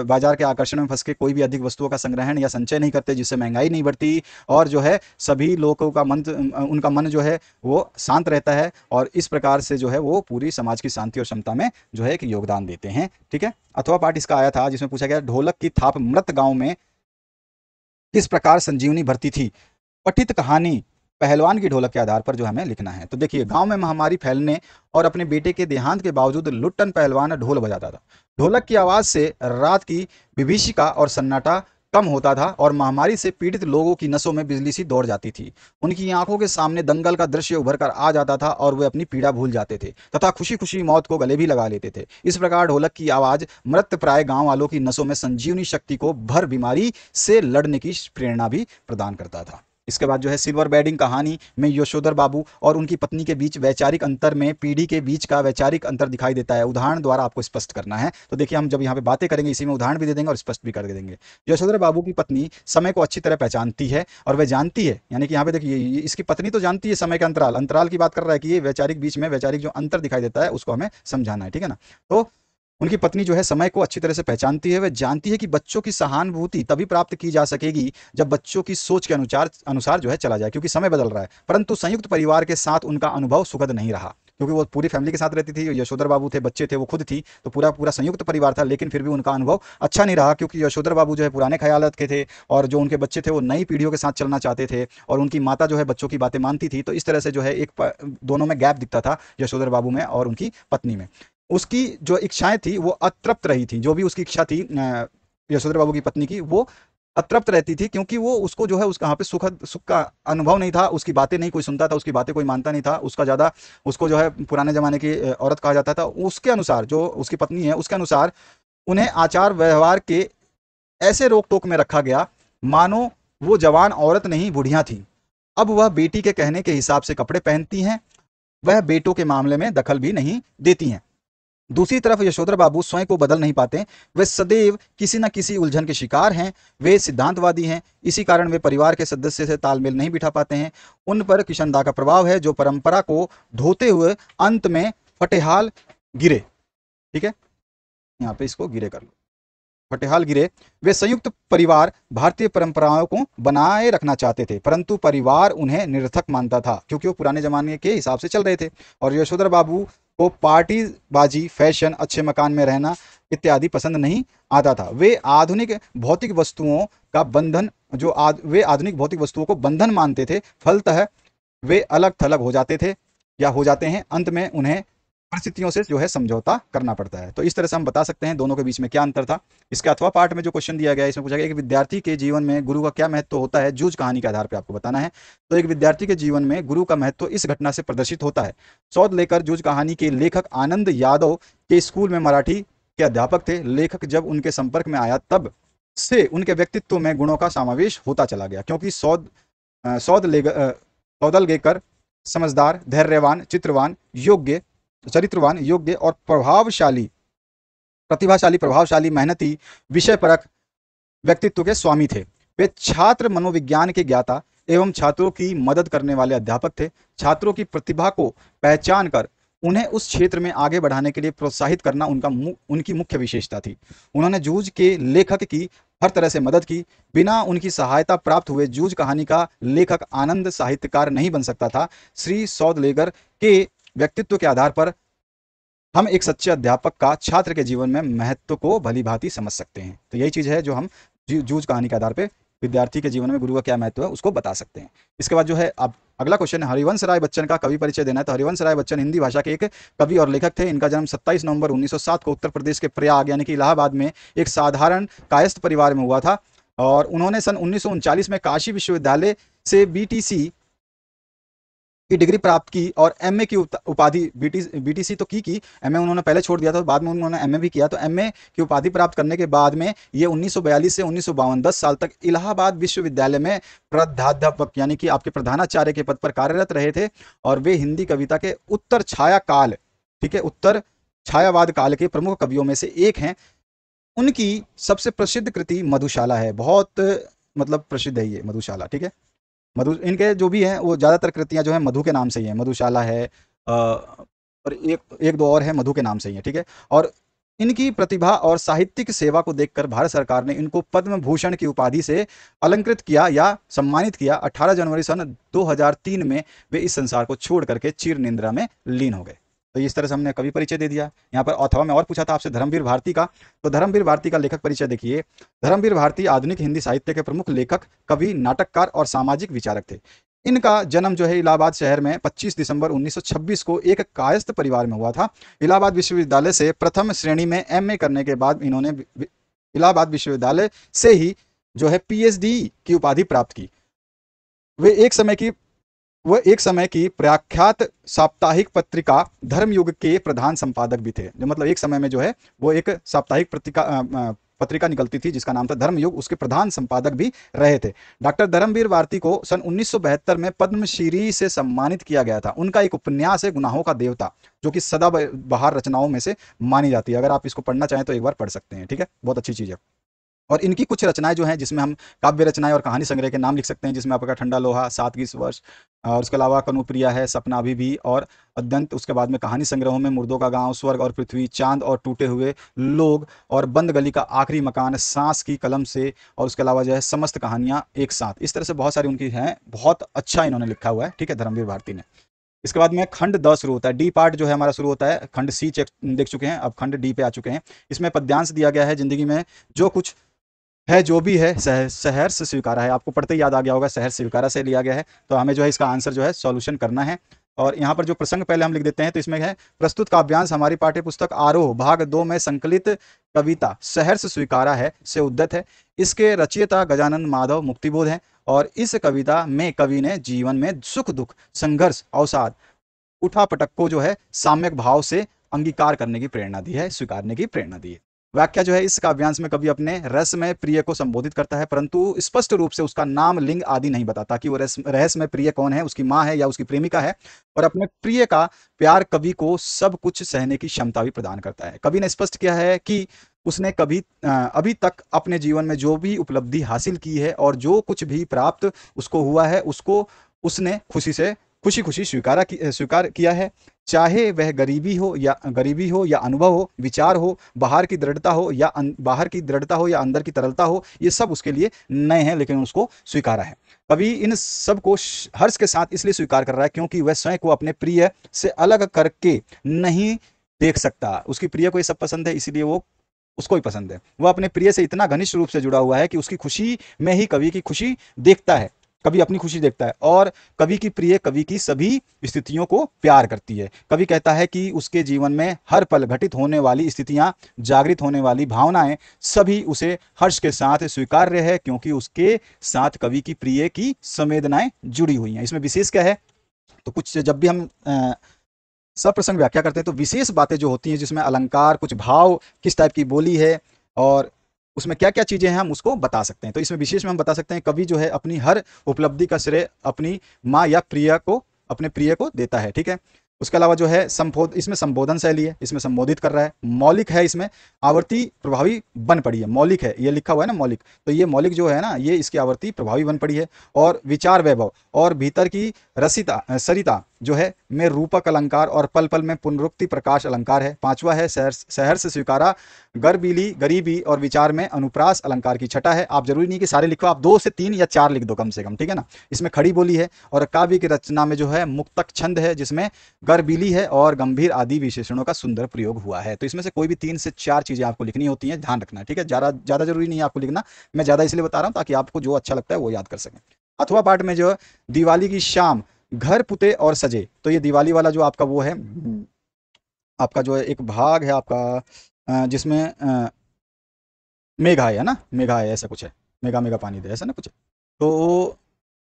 बाजार के आकर्षण में फंस के कोई भी अधिक वस्तुओं का संग्रहण या संचय नहीं करते जिससे महंगाई नहीं बढ़ती, और जो है सभी लोगों का मन, उनका मन जो है वो शांत रहता है, और इस प्रकार से जो है वो पूरी समाज की शांति और क्षमता में जो है एक योगदान देते हैं। ठीक है, अथवा पाठ इसका आया था जिसमें पूछा गया ढोलक की थाप मृत गांव में किस प्रकार संजीवनी भरती थी? पठित कहानी पहलवान की ढोलक के आधार पर जो हमें लिखना है। तो देखिए, गांव में महामारी फैलने और अपने बेटे के देहांत के बावजूद लुट्टन पहलवान ढोल बजाता था। ढोलक की आवाज से रात की विभीषिका और सन्नाटा कम होता था और महामारी से पीड़ित लोगों की नसों में बिजली सी दौड़ जाती थी। उनकी आंखों के सामने दंगल का दृश्य उभर कर आ जाता था और वे अपनी पीड़ा भूल जाते थे तथा खुशी खुशी मौत को गले भी लगा लेते थे। इस प्रकार ढोलक की आवाज मृत प्राय गांव वालों की नसों में संजीवनी शक्ति को भर बीमारी से लड़ने की प्रेरणा भी प्रदान करता था। इसके बाद जो है सिल्वर बेडिंग कहानी में यशोधर बाबू और उनकी पत्नी के बीच वैचारिक अंतर में पीढ़ी के बीच का वैचारिक अंतर दिखाई देता है। उदाहरण द्वारा आपको स्पष्ट करना है। तो देखिए, हम जब यहाँ पे बातें करेंगे इसी में उदाहरण भी दे देंगे और स्पष्ट भी कर देंगे। यशोधर बाबू की पत्नी समय को अच्छी तरह पहचानती है और वह जानती है, यानी कि यहाँ पे देखिए इसकी पत्नी तो जानती है समय का अंतराल की बात कर रहा है कि ये वैचारिक बीच में वैचारिक जो अंतर दिखाई देता है उसको हमें समझाना है। ठीक है ना, तो उनकी पत्नी जो है समय को अच्छी तरह से पहचानती है। वह जानती है कि बच्चों की सहानुभूति तभी प्राप्त की जा सकेगी जब बच्चों की सोच के अनुसार जो है चला जाए, क्योंकि समय बदल रहा है। परंतु संयुक्त परिवार के साथ उनका अनुभव सुखद नहीं रहा, क्योंकि वो पूरी फैमिली के साथ रहती थी। यशोधर बाबू थे, बच्चे थे, वो खुद थी, तो पूरा संयुक्त परिवार था, लेकिन फिर भी उनका अनुभव अच्छा नहीं रहा, क्योंकि यशोधर बाबू जो है पुराने ख्यालात के थे और जो उनके बच्चे थे वो नई पीढ़ियों के साथ चलना चाहते थे, और उनकी माता जो है बच्चों की बातें मानती थी। तो इस तरह से जो है दोनों में गैप दिखता था, यशोधर बाबू में और उनकी पत्नी में। उसकी जो इच्छाएं थी वो अतृप्त रही थी, जो भी उसकी इच्छा थी यशोधर बाबू की पत्नी की, वो अतृप्त रहती थी, क्योंकि वो उसको जो है उस कहाँ पे सुख का अनुभव नहीं था, उसकी बातें नहीं कोई सुनता था, उसकी बातें कोई मानता नहीं था, उसका ज़्यादा उसको जो है पुराने ज़माने की औरत कहा जाता था। उसके अनुसार जो उसकी पत्नी है उसके अनुसार उन्हें आचार व्यवहार के ऐसे रोक टोक में रखा गया मानो वो जवान औरत नहीं बुढ़िया थी। अब वह बेटी के कहने के हिसाब से कपड़े पहनती हैं, वह बेटों के मामले में दखल भी नहीं देती हैं। दूसरी तरफ यशोधर बाबू स्वयं को बदल नहीं पाते, वे सदैव किसी न किसी उलझन के शिकार हैं, वे सिद्धांतवादी हैं, इसी कारण वे परिवार के सदस्य से तालमेल नहीं बिठा पाते हैं। उन पर किशनदा का प्रभाव है जो परंपरा को ढोते हुए अंत में फटेहाल गिरे। ठीक है, यहाँ पे इसको गिरे कर लो, फटेहाल गिरे। वे संयुक्त परिवार भारतीय परंपराओं को बनाए रखना चाहते थे, परंतु परिवार उन्हें निरर्थक मानता था क्योंकि वो पुराने जमाने के हिसाब से चल रहे थे। और यशोधर बाबू को पार्टीबाजी, फैशन, अच्छे मकान में रहना इत्यादि पसंद नहीं आता था। वे आधुनिक भौतिक वस्तुओं का बंधन वे आधुनिक भौतिक वस्तुओं को बंधन मानते थे। फलतः वे अलग थलग हो जाते थे या हो जाते हैं। अंत में उन्हें परिस्थितियों से जो है समझौता करना पड़ता है। तो इस तरह से हम बता सकते हैं दोनों के बीच में क्या अंतर था। इसके अथवा पार्ट में जो क्वेश्चन दिया गया है इसमें पूछा गया कि विद्यार्थी के जीवन में गुरु का क्या महत्व होता है, जूझ कहानी के आधार पर आपको बताना है। तो एक विद्यार्थी के जीवन में गुरु का महत्व इस घटना से प्रदर्शित होता है। सौद लेकर जूझ कहानी के लेखक आनंद यादव के स्कूल में मराठी के अध्यापक थे। लेखक जब उनके संपर्क में आया तब से उनके व्यक्तित्व में गुणों का समावेश होता चला गया, क्योंकि सौदलगेकर समझदार, धैर्यवान, चरित्रवान, योग्य और प्रभावशाली, मेहनती, विषय परक व्यक्तित्व के स्वामी थे। वे छात्र मनोविज्ञान के ज्ञाता एवं छात्रों की मदद करने वाले अध्यापक थे। छात्रों की प्रतिभा को पहचान कर उन्हें उस क्षेत्र में आगे बढ़ाने के लिए प्रोत्साहित करना उनकी मुख्य विशेषता थी। उन्होंने जूझ के लेखक की हर तरह से मदद की। बिना उनकी सहायता प्राप्त हुए जूझ कहानी का लेखक आनंद साहित्यकार नहीं बन सकता था। श्री सौदलेगर के व्यक्तित्व के आधार पर हम एक सच्चे अध्यापक का छात्र के जीवन में महत्व को भली भांति समझ सकते हैं। तो यही चीज़ है जो हम जूझ कहानी के आधार पर विद्यार्थी के जीवन में गुरु का क्या महत्व है उसको बता सकते हैं। इसके बाद जो है अब अगला क्वेश्चन है, हरिवंश राय बच्चन का कवि परिचय देना है। तो हरिवंश राय बच्चन हिंदी भाषा के एक कवि और लेखक थे। इनका जन्म 27 नवंबर 1907 को उत्तर प्रदेश के प्रयाग यानी कि इलाहाबाद में एक साधारण कायस्थ परिवार में हुआ था। और उन्होंने सन 1939 में काशी विश्वविद्यालय से बीटीसी की डिग्री प्राप्त की और एमए की उपाधि बीटीसी तो की एमए उन्होंने पहले छोड़ दिया था, बाद में उन्होंने एमए भी किया। तो एमए की उपाधि प्राप्त करने के बाद में ये 1942 से 1952 10 साल तक इलाहाबाद विश्वविद्यालय में प्राध्यापक यानी कि आपके प्रधानाचार्य के पद पर कार्यरत रहे थे। और वे हिंदी कविता के उत्तर छाया काल, ठीक है, उत्तर छायावाद काल के प्रमुख कवियों में से एक हैं। उनकी सबसे प्रसिद्ध कृति मधुशाला है, बहुत मतलब प्रसिद्ध है ये मधुशाला, ठीक है। मधु इनके जो भी हैं वो ज़्यादातर कृतियाँ जो हैं मधु के नाम से ही हैं। मधुशाला है और एक दो और है मधु के नाम से ही है, ठीक है। और इनकी प्रतिभा और साहित्यिक सेवा को देखकर भारत सरकार ने इनको पद्म भूषण की उपाधि से अलंकृत किया या सम्मानित किया। 18 जनवरी सन 2003 में वे इस संसार को छोड़ करके चिर निंद्रा में लीन हो गए। तो इस तरह से हमने कवि परिचय दे दिया। यहाँ पर अथवा में और पूछा था आपसे धर्मवीर भारती का, तो धर्मवीर भारती का लेखक परिचय देखिए। धर्मवीर भारती आधुनिक हिंदी साहित्य के प्रमुख लेखक, कवि, नाटककार और सामाजिक विचारक थे। इनका जन्म जो है इलाहाबाद शहर में 25 दिसंबर 1926 को एक कायस्थ परिवार में हुआ था। इलाहाबाद विश्वविद्यालय से प्रथम श्रेणी में एमए करने के बाद इन्होंने इलाहाबाद विश्वविद्यालय से ही जो है पीएचडी की उपाधि प्राप्त की। वे एक समय की प्रख्यात साप्ताहिक पत्रिका धर्मयुग के प्रधान संपादक भी थे। जो मतलब एक समय में जो है वो एक साप्ताहिक पत्रिका निकलती थी जिसका नाम था धर्मयुग, उसके प्रधान संपादक भी रहे थे। डॉक्टर धर्मवीर भारती को सन 1972 में पद्मश्री से सम्मानित किया गया था। उनका एक उपन्यास है गुनाहों का देवता, जो कि सदाबहार रचनाओं में से मानी जाती है। अगर आप इसको पढ़ना चाहें तो एक बार पढ़ सकते हैं, ठीक है, बहुत अच्छी चीज़ है। और इनकी कुछ रचनाएं जो हैं जिसमें हम काव्य रचनाएं और कहानी संग्रह के नाम लिख सकते हैं, जिसमें आपका ठंडा लोहा, 7 वर्ष, और उसके अलावा कनुप्रिया है, सपना अभी भी और अद्यंत। उसके बाद में कहानी संग्रहों में मुर्दों का गांव, स्वर्ग और पृथ्वी, चांद और टूटे हुए लोग और बंद गली का आखिरी मकान, सांस की कलम से, और उसके अलावा जो है समस्त कहानियां एक साथ। इस तरह से बहुत सारी उनकी हैं, बहुत अच्छा इन्होंने लिखा हुआ है, ठीक है, धर्मवीर भारती ने। इसके बाद में खंड 10 शुरू होता है। डी पार्ट जो है हमारा शुरू होता है, खंड सी देख चुके हैं, अब खंड डी पे आ चुके हैं। इसमें पद्यांश दिया गया है, जिंदगी में जो कुछ है जो भी है शहर से स्वीकारा है। आपको पढ़ते ही याद आ गया होगा, शहर स्वीकारा से लिया गया है। तो हमें जो है इसका आंसर जो है सॉल्यूशन करना है। और यहाँ पर जो प्रसंग पहले हम लिख देते हैं, तो इसमें है प्रस्तुत काव्यांश हमारी पाठ्य पुस्तक आरोह भाग 2 में संकलित कविता सहर्ष स्वीकारा है से उद्धत है। इसके रचयिता गजानन माधव मुक्तिबोध हैं और इस कविता में कवि ने जीवन में सुख दुख संघर्ष अवसाद उठापटक को जो है साम्यक भाव से अंगीकार करने की प्रेरणा दी है, स्वीकारने की प्रेरणा दी है। व्याख्या जो है इस काव्यांश में कवि अपने रसमय प्रिय को संबोधित करता है, परंतु स्पष्ट रूप से उसका नाम लिंग आदि नहीं बताता कि वो रहस्यमय प्रिय कौन है, उसकी माँ है या उसकी प्रेमिका है। और अपने प्रिय का प्यार कवि को सब कुछ सहने की क्षमता भी प्रदान करता है। कवि ने स्पष्ट किया है कि उसने अभी तक अपने जीवन में जो भी उपलब्धि हासिल की है और जो कुछ भी प्राप्त उसको हुआ है, उसको उसने खुशी खुशी स्वीकार किया है। चाहे वह गरीबी हो या अनुभव हो, विचार हो, बाहर की दृढ़ता हो या अंदर की तरलता हो, ये सब उसके लिए नए हैं, लेकिन उसको स्वीकारा है। कवि इन सब को हर्ष के साथ इसलिए स्वीकार कर रहा है क्योंकि वह स्वयं को अपने प्रिय से अलग करके नहीं देख सकता। उसकी प्रिय को ये सब पसंद है, इसीलिए वो उसको ही पसंद है। वह अपने प्रिय से इतना घनिष्ठ रूप से जुड़ा हुआ है कि उसकी खुशी में ही कवि की खुशी देखता है, कवि अपनी खुशी देखता है। और कवि की प्रिय कवि की सभी स्थितियों को प्यार करती है। कवि कहता है कि उसके जीवन में हर पल घटित होने वाली स्थितियां, जागृत होने वाली भावनाएं सभी उसे हर्ष के साथ स्वीकार्य है, क्योंकि उसके साथ कवि की प्रिय की संवेदनाएं जुड़ी हुई हैं। इसमें विशेष क्या है, तो कुछ जब भी हम सप्रसंग व्याख्या करते हैं तो विशेष बातें जो होती हैं, जिसमें अलंकार, कुछ भाव, किस टाइप की बोली है और उसमें क्या क्या चीजें हैं, हम उसको बता सकते हैं। तो इसमें विशेष में हम बता सकते हैं कवि जो है अपनी हर उपलब्धि का श्रेय अपनी माँ या अपने प्रिय को देता है। ठीक है। उसके अलावा जो है इसमें संबोधन शैली है, इसमें संबोधित कर रहा है। मौलिक है, इसमें आवृत्ति प्रभावी बन पड़ी है। मौलिक है, ये लिखा हुआ है ना मौलिक, तो ये मौलिक जो है ना, ये इसकी आवृत्ति प्रभावी बन पड़ी है। और विचार वैभव और भीतर की सरिता जो है में रूपक अलंकार और पल पल में पुनरुक्ति प्रकाश अलंकार है। पांचवा है सहर्ष स्वीकारा गरीबी और विचार में अनुप्रास अलंकार की छटा है। आप जरूरी नहीं कि सारे लिखो, आप 2 से 3 या 4 लिख दो कम से कम, ठीक है ना। इसमें खड़ी बोली है और काव्य की रचना में जो है मुक्तक छंद है, जिसमें गर्बिली है और गंभीर आदि विशेषणों का सुंदर प्रयोग हुआ है। तो इसमें से कोई भी 3 से 4 चीजें आपको लिखनी होती हैं, ध्यान रखना है। ठीक है, ज्यादा जरूरी नहीं है आपको लिखना, मैं ज्यादा इसलिए बता रहा हूं ताकि आपको जो अच्छा लगता है वो याद कर सकें। अथवा पाठ में जो दिवाली की शाम घर पुते और सजे, तो ये दिवाली वाला जो आपका वो है, आपका जो है एक भाग है आपका जिसमें मेघा है ना, मेघा है ऐसा कुछ है, मेघा मेघा पानी दे ऐसा ना कुछ है। तो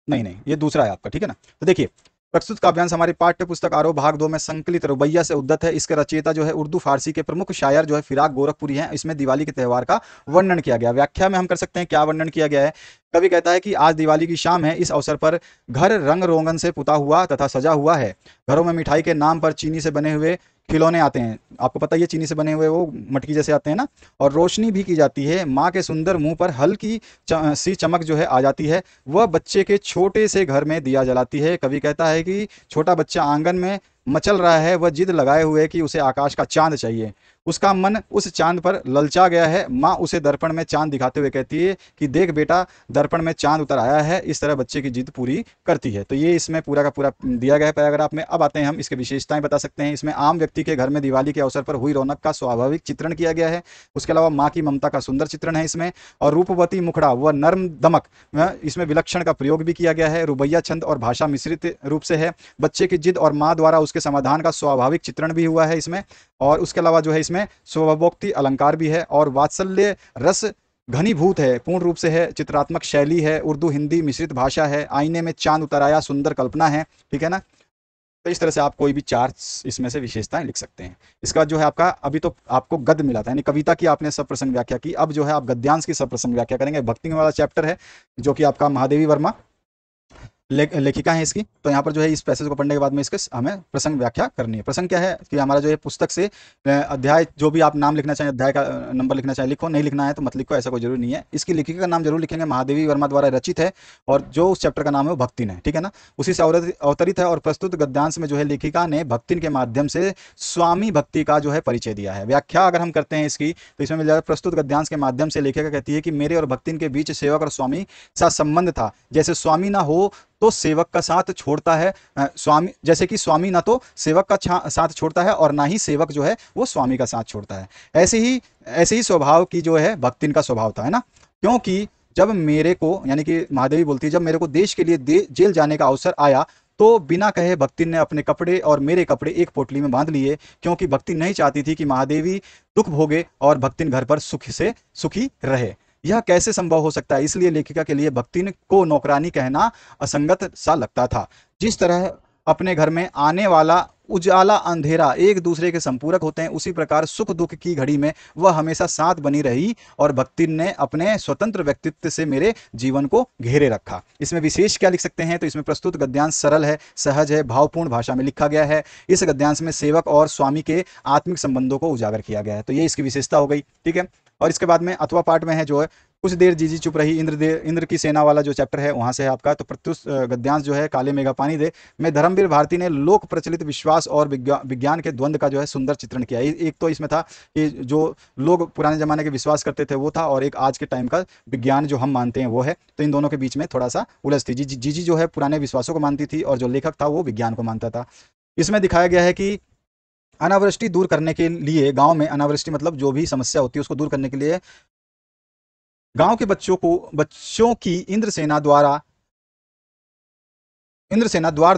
नहीं, ये दूसरा है आपका, ठीक है ना। तो देखिए, प्रस्तुत काव्यांश हमारी पाठ्य पुस्तक आरोह भाग 2 में संकलित रुबैया से उद्धत है। इसके रचयिता जो है उर्दू फारसी के प्रमुख शायर जो है फिराक गोरखपुरी हैं। इसमें दिवाली के त्यौहार का वर्णन किया गया। व्याख्या में हम कर सकते हैं क्या वर्णन किया गया है। कवि कहता है कि आज दिवाली की शाम है, इस अवसर पर घर रंग रोगन से पुता हुआ तथा सजा हुआ है। घरों में मिठाई के नाम पर चीनी से बने हुए खिलौने आते हैं, आपको पता ही है चीनी से बने हुए वो मटकी जैसे आते हैं ना, और रोशनी भी की जाती है। माँ के सुंदर मुंह पर हल्की सी चमक जो है आ जाती है। वह बच्चे के छोटे से घर में दिया जलाती है। कवि कहता है कि छोटा बच्चा आंगन में मचल रहा है, वह जिद लगाए हुए कि उसे आकाश का चांद चाहिए। उसका मन उस चांद पर ललचा गया है। माँ उसे दर्पण में चांद दिखाते हुए कहती है कि देख बेटा, दर्पण में चांद उतर आया है। इस तरह बच्चे की जिद पूरी करती है। तो ये इसमें पूरा का पूरा दिया गया है पैराग्राफ में। अब आते हैं हम इसके विशेषताएं बता सकते हैं। इसमें आम व्यक्ति के घर में दिवाली के अवसर पर हुई रौनक का स्वाभाविक चित्रण किया गया है। उसके अलावा माँ की ममता का सुंदर चित्रण है इसमें, और रूपवती मुखड़ा व नर्म दमक इसमें विलक्षण का प्रयोग भी किया गया है। रुबैया छंद और भाषा मिश्रित रूप से है। बच्चे की जिद और माँ द्वारा उसके समाधान का स्वाभाविक चित्रण भी हुआ है इसमें। और उसके अलावा जो है इसमें स्वभोक्ति अलंकार भी है और वात्सल्य रस घनीभूत है, पूर्ण रूप से है। चित्रात्मक शैली है, उर्दू हिंदी मिश्रित भाषा है। आईने में चांद उतर आया, सुंदर कल्पना है, ठीक है ना। तो इस तरह से आप कोई भी 4 इसमें से विशेषताएं लिख सकते हैं। इसका जो है आपका अभी तो आपको गद्य मिला था, यानी कविता की आपने सब प्रसंग व्याख्या की। अब जो है आप गद्यांश की सब प्रसंग व्याख्या करेंगे। भक्ति वाला चैप्टर है जो कि आपका महादेवी वर्मा लेखिका है इसकी। तो यहाँ पर जो है इस पैसेज को पढ़ने के बाद में इसके हमें प्रसंग व्याख्या करनी है। प्रसंग क्या है कि हमारा जो है पुस्तक से अध्याय, जो भी आप नाम लिखना चाहें, अध्याय का नंबर लिखना चाहें लिखो, नहीं लिखना है तो मत लिखो, ऐसा कोई जरूरी नहीं है। इसकी लेखिका का नाम जरूर लिखेंगे, महादेवी वर्मा द्वारा रचित है, और जो उस चैप्टर का नाम है वो भक्तिन है, ठीक है ना। उसी से अवतरित है। और प्रस्तुत गद्यांश में जो है लेखिका ने भक्तिन के माध्यम से स्वामी भक्ति का जो है परिचय दिया है। व्याख्या अगर हम करते हैं इसकी तो इसमें मिल जाएगा, प्रस्तुत गद्यांश के माध्यम से लेखिका कहती है कि मेरे और भक्तिन के बीच सेवक और स्वामी सा संबंध था। जैसे स्वामी ना हो तो सेवक का साथ छोड़ता है, जैसे कि स्वामी ना तो सेवक का साथ छोड़ता है और ना ही सेवक जो है वो स्वामी का साथ छोड़ता है। ऐसे ही स्वभाव की जो है भक्तिन का स्वभाव था, है ना। क्योंकि जब मेरे को, यानी कि महादेवी बोलती है, जब मेरे को देश के लिए जेल जाने का अवसर आया तो बिना कहे भक्तिन ने अपने कपड़े और मेरे कपड़े एक पोटली में बांध लिए, क्योंकि भक्तिन नहीं चाहती थी कि महादेवी दुख भोगे और भक्तिन घर पर सुखी रहे। यह कैसे संभव हो सकता है, इसलिए लेखिका के लिए भक्तिन को नौकरानी कहना असंगत सा लगता था। जिस तरह अपने घर में आने वाला उजाला अंधेरा एक दूसरे के संपूरक होते हैं, उसी प्रकार सुख दुख की घड़ी में वह हमेशा साथ बनी रही और भक्तिन ने अपने स्वतंत्र व्यक्तित्व से मेरे जीवन को घेरे रखा। इसमें विशेष क्या लिख सकते हैं, तो इसमें प्रस्तुत गद्यांश सरल है, सहज है, भावपूर्ण भाषा में लिखा गया है। इस गद्यांश में सेवक और स्वामी के आत्मिक संबंधों को उजागर किया गया है, तो ये इसकी विशेषता हो गई। ठीक है, और इसके बाद में अथवा पाठ में है जो है कुछ देर जीजी चुप रही, इंद्र की सेना वाला जो चैप्टर है वहां से है आपका। तो प्रत्युष गद्यांश जो है काले मेघा पानी दे में धर्मवीर भारती ने लोक प्रचलित विश्वास और विज्ञान के द्वंद्व का जो है सुंदर चित्रण किया। एक तो इसमें था कि जो लोग पुराने जमाने के विश्वास करते थे वो था, और एक आज के टाइम का विज्ञान जो हम मानते हैं वो है। तो इन दोनों के बीच में थोड़ा सा उलझ थी। जीजी जो है पुराने विश्वासों को मानती थी और जो लेखक था वो विज्ञान को मानता था। इसमें दिखाया गया है कि अनावृष्टि दूर करने के लिए गांव में, अनावृष्टि मतलब जो भी समस्या होती है उसको दूर करने के लिए गांव के बच्चों की इंद्रसेना द्वार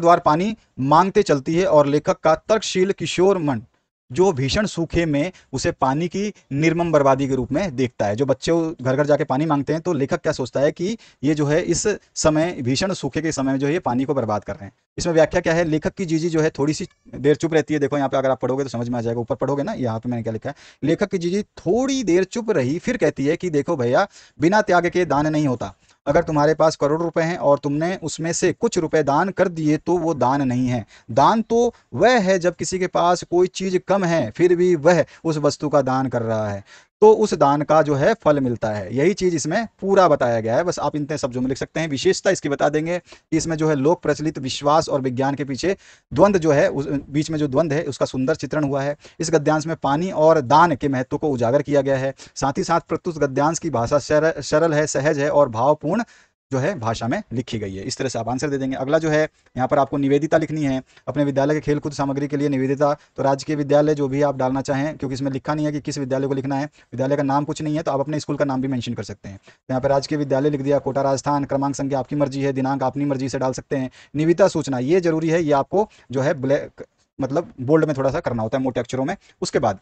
द्वार पानी मांगते चलती है, और लेखक का तर्कशील किशोर मन जो भीषण सूखे में उसे पानी की निर्मम बर्बादी के रूप में देखता है। जो बच्चे घर घर जाके पानी मांगते हैं तो लेखक क्या सोचता है कि ये जो है इस समय भीषण सूखे के समय में जो है ये पानी को बर्बाद कर रहे हैं। इसमें व्याख्या क्या है, लेखक की जीजी जो है थोड़ी सी देर चुप रहती है। देखो यहाँ पे अगर आप पढ़ोगे तो समझ में आ जाएगा, ऊपर पढ़ोगे ना, यहाँ पे मैंने क्या लिखा है, लेखक की जीजी थोड़ी देर चुप रही, फिर कहती है कि देखो भैया, बिना त्याग के दान नहीं होता। अगर तुम्हारे पास करोड़ रुपए हैं और तुमने उसमें से कुछ रुपए दान कर दिए तो वो दान नहीं है। दान तो वह है जब किसी के पास कोई चीज कम है फिर भी वह उस वस्तु का दान कर रहा है, तो उस दान का जो है फल मिलता है। यही चीज इसमें पूरा बताया गया है। बस आप इतने शब्दों में लिख सकते हैं। विशेषता इसकी बता देंगे कि इसमें जो है लोक प्रचलित विश्वास और विज्ञान के पीछे द्वंद्व जो है, उस बीच में जो द्वंद्व है उसका सुंदर चित्रण हुआ है। इस गद्यांश में पानी और दान के महत्व को उजागर किया गया है। साथ ही साथ प्रस्तुत गद्यांश की भाषा सरल है, सहज है और भावपूर्ण जो है भाषा में लिखी गई है। इस तरह से आप आंसर दे देंगे। अगला जो है यहाँ पर आपको निवेदिता लिखनी है अपने विद्यालय के खेलकूद सामग्री के लिए। निवेदिता तो राजकीय विद्यालय जो भी आप डालना चाहें, क्योंकि इसमें लिखा नहीं है कि किस विद्यालय को लिखना है, विद्यालय का नाम कुछ नहीं है, तो आप अपने स्कूल का नाम भी मेंशन कर सकते हैं। तो यहाँ पर राजकीय विद्यालय लिख दिया, कोटा राजस्थान, क्रमांक संख्या आपकी मर्जी है, दिनांक अपनी मर्जी से डाल सकते हैं। निविदा सूचना ये जरूरी है, ये आपको जो है ब्लैक मतलब बोल्ड में थोड़ा सा करना होता है, मोटे अक्षरों में। उसके बाद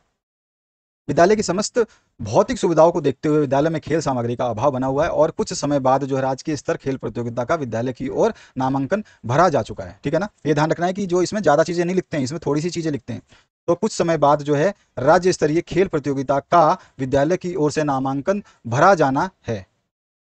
विद्यालय की समस्त भौतिक सुविधाओं को देखते हुए विद्यालय में खेल सामग्री का अभाव बना हुआ है, और कुछ समय बाद जो है राज्य स्तर खेल प्रतियोगिता का विद्यालय की ओर नामांकन भरा जा चुका है। ठीक है ना, ये ध्यान रखना है कि जो इसमें ज्यादा चीजें नहीं लिखते हैं, इसमें थोड़ी सी चीजें लिखते हैं। तो कुछ समय बाद जो है राज्य स्तरीय खेल प्रतियोगिता का विद्यालय की ओर से नामांकन भरा जाना है।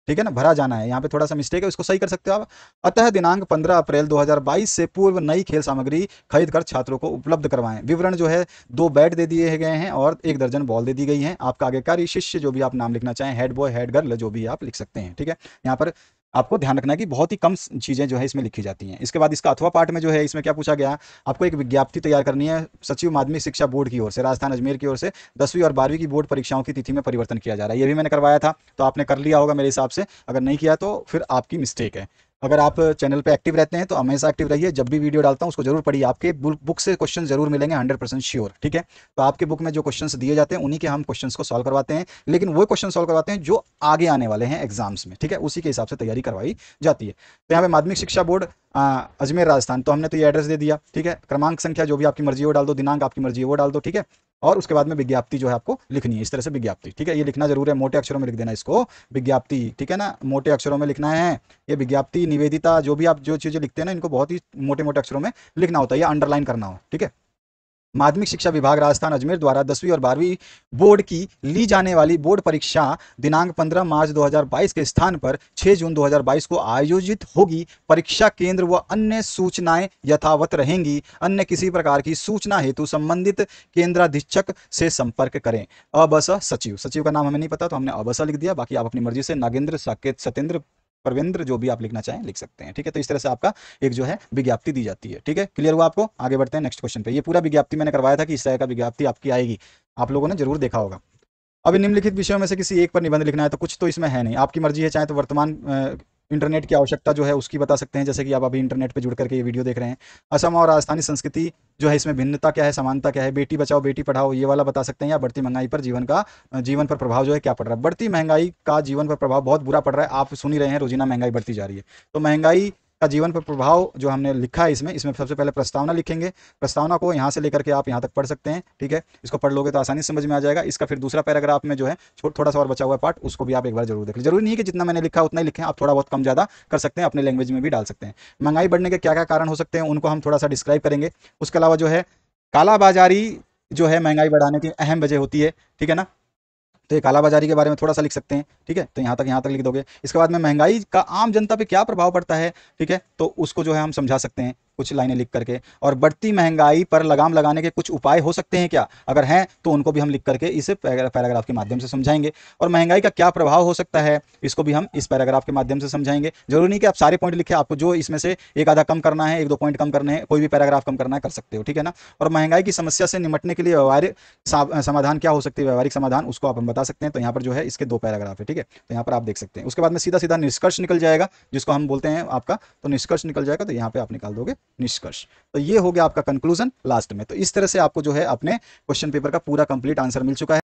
ठीक है ना, भरा जाना है, यहाँ पे थोड़ा सा मिस्टेक है, उसको सही कर सकते हो आप। अतः दिनांक 15 अप्रैल 2022 से पूर्व नई खेल सामग्री खरीद कर छात्रों को उपलब्ध करवाएं। विवरण जो है 2 बैट दे दिए गए हैं और 1 दर्जन बॉल दे दी गई हैं। आपका आज्ञाकारी शिष्य जो भी आप नाम लिखना चाहें, हेड बॉय हेड गर्ल जो भी आप लिख सकते हैं। ठीक है, यहाँ पर आपको ध्यान रखना है कि बहुत ही कम चीजें जो है इसमें लिखी जाती हैं। इसके बाद इसका अथवा पाठ में जो है इसमें क्या पूछा गया, आपको एक विज्ञप्ति तैयार करनी है सचिव माध्यमिक शिक्षा बोर्ड की ओर से, राजस्थान अजमेर की ओर से 10वीं और 12वीं की बोर्ड परीक्षाओं की तिथि में परिवर्तन किया जा रहा है। ये भी मैंने करवाया था, तो आपने कर लिया होगा मेरे हिसाब से। अगर नहीं किया तो फिर आपकी मिस्टेक है। अगर आप चैनल पे एक्टिव रहते हैं तो हमेशा एक्टिव रहिए, जब भी वीडियो डालता हूं उसको जरूर पढ़िए। आपके बुक से क्वेश्चन जरूर मिलेंगे 100% श्योर। ठीक है, तो आपके बुक में जो क्वेश्चंस दिए जाते हैं उन्हीं के हम क्वेश्चंस को सॉल्व करवाते हैं, लेकिन वो क्वेश्चन सॉल्व करवाते हैं जो आगे आने वाले हैं एग्जाम्स में। ठीक है, उसी के हिसाब से तैयारी करवाई जाती है। तो यहाँ पे माध्यमिक शिक्षा बोर्ड अजमेर राजस्थान, तो हमने तो ये एड्रेस दे दिया। ठीक है, क्रमांक संख्या जो भी आपकी मर्जी है वो डाल दो, दिनांक आपकी मर्जी है वो डाल दो। ठीक है, और उसके बाद में विज्ञप्ति जो है आपको लिखनी है, इस तरह से विज्ञप्ति। ठीक है, ये लिखना जरूर है, मोटे अक्षरों में लिख देना इसको, विज्ञप्ति। ठीक है ना, मोटे अक्षरों में लिखना है ये विज्ञप्ति, निवेदिता, जो भी आप जो चीजें लिखते हैं ना इनको बहुत ही मोटे मोटे अक्षरों में लिखना होता है, या अंडरलाइन करना हो। ठीक है, माध्यमिक शिक्षा विभाग राजस्थान अजमेर द्वारा 10वीं और 12वीं बोर्ड की ली जाने वाली बोर्ड परीक्षा दिनांक 15 मार्च 2022 के स्थान पर 6 जून 2022 को आयोजित होगी। परीक्षा केंद्र व अन्य सूचनाएं यथावत रहेंगी। अन्य किसी प्रकार की सूचना हेतु संबंधित केंद्राधीक्षक से संपर्क करें। अबस सचिव, सचिव का नाम हमें नहीं पता तो हमने अबस लिख दिया, बाकी आप अपनी मर्जी से नागेंद्र, साकेत, सत्येंद्र, परवेंद्र जो भी आप लिखना चाहें लिख सकते हैं। ठीक है, तो इस तरह से आपका एक जो है विज्ञप्ति दी जाती है। ठीक है, क्लियर हुआ आपको? आगे बढ़ते हैं नेक्स्ट क्वेश्चन पे। ये पूरा विज्ञप्ति मैंने करवाया था कि इस तरह का विज्ञप्ति आपकी आएगी, आप लोगों ने जरूर देखा होगा। अब निम्नलिखित विषयों में से किसी एक पर निबंध लिखना है, तो कुछ तो इसमें है नहीं, आपकी मर्जी है। चाहे तो वर्तमान इंटरनेट की आवश्यकता जो है उसकी बता सकते हैं, जैसे कि आप अभी इंटरनेट पे जुड़ करके ये वीडियो देख रहे हैं। असम और राजस्थानी संस्कृति जो है इसमें भिन्नता क्या है, समानता क्या है, बेटी बचाओ बेटी पढ़ाओ ये वाला बता सकते हैं, या बढ़ती महंगाई पर जीवन पर प्रभाव जो है क्या पड़ रहा है। बढ़ती महंगाई का जीवन पर प्रभाव बहुत बुरा पड़ रहा है, आप सुन ही रहे हैं, रोजीना महंगाई बढ़ती जा रही है। तो महंगाई का जीवन पर प्रभाव जो हमने लिखा है इसमें सबसे पहले प्रस्तावना लिखेंगे। प्रस्तावना को यहाँ से लेकर के आप यहाँ तक पढ़ सकते हैं, ठीक है। इसको पढ़ लोगे तो आसानी से समझ में आ जाएगा। इसका फिर दूसरा पैराग्राफ में जो है थोड़ा सा और बचा हुआ पार्ट, उसको भी आप एक बार जरूर देख लें। जरूरी नहीं है कि जितना मैंने लिखा उतना ही लिखें, आप थोड़ा बहुत कम ज़्यादा कर सकते हैं, अपने लैंग्वेज में भी डाल सकते हैं। महंगाई बढ़ने के क्या क्या कारण हो सकते हैं उनको हम थोड़ा सा डिस्क्राइब करेंगे। उसके अलावा जो है कालाबाजारी जो है महंगाई बढ़ाने की अहम वजह होती है, ठीक है ना। तो ये कालाबाजारी के बारे में थोड़ा सा लिख सकते हैं, ठीक है। तो यहाँ तक लिख दोगे। इसके बाद में महंगाई का आम जनता पे क्या प्रभाव पड़ता है, ठीक है, तो उसको जो है हम समझा सकते हैं कुछ लाइनें लिख करके। और बढ़ती महंगाई पर लगाम लगाने के कुछ उपाय हो सकते हैं क्या, अगर हैं तो उनको भी हम लिख करके इस पैराग्राफ के माध्यम से समझाएंगे। और महंगाई का क्या प्रभाव हो सकता है, इसको भी हम इस पैराग्राफ के माध्यम से समझाएंगे। जरूरी नहीं कि आप सारे पॉइंट लिखें, आपको जो इसमें से एक आधा कम करना है, एक दो पॉइंट कम करने हैं, कोई भी पैराग्राफ कम करना है, कर सकते हो, ठीक है ना। और महंगाई की समस्या से निपटने के लिए व्यवहारिक समाधान क्या हो सकती है, व्यवहारिक समाधान, उसको आप हम बता सकते हैं। तो यहाँ पर जो है इसके दो पैराग्राफ है, ठीक है। तो यहाँ पर आप देख सकते हैं। उसके बाद में सीधा सीधा निष्कर्ष निकल जाएगा, जिसको हम बोलते हैं आपका, तो निष्कर्ष निकल जाएगा। तो यहाँ पे आप निकाल दोगे निष्कर्ष। तो ये हो गया आपका कंक्लूजन लास्ट में। तो इस तरह से आपको जो है अपने क्वेश्चन पेपर का पूरा कंप्लीट आंसर मिल चुका है।